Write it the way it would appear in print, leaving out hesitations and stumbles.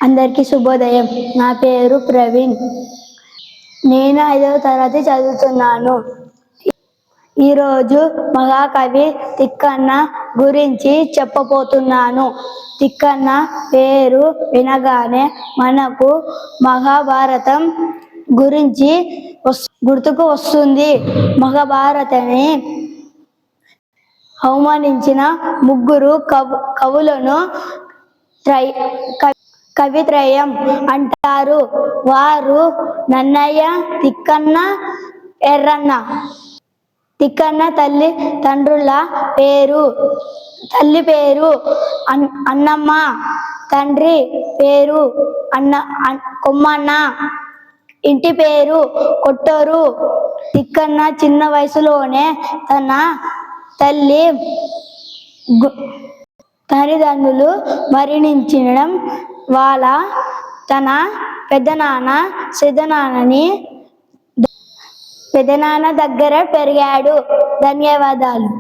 అందరికీ శుభోదయం. నా పేరు ప్రవీణ్. నేను 5వ తరగతి చదువుతున్నాను. ఈరోజు మహాకవి తిక్కన్న గురించి చెప్పబోతున్నాను. తిక్కన్న పేరు వినగానే మనకు మహాభారతం గురించి గుర్తుకు వస్తుంది. మహాభారతాన్ని అవమానించిన ముగ్గురు కవులను కవిత్రయం అంటారు. వారు నన్నయ్య, తిక్కన్న, ఎర్రన్న. తిక్కన్న తండ్రుల పేరు: తల్లి పేరు అన్నమ్మ, తండ్రి పేరు కొమ్మన్న, ఇంటి పేరు కొట్టూరు. తిక్కన్న చిన్న వయసులోనే తన తల్లిదండ్రులు మరణించడం వల్ల తన పెదనాన్న దగ్గర పెరిగాడు. ధన్యవాదాలు.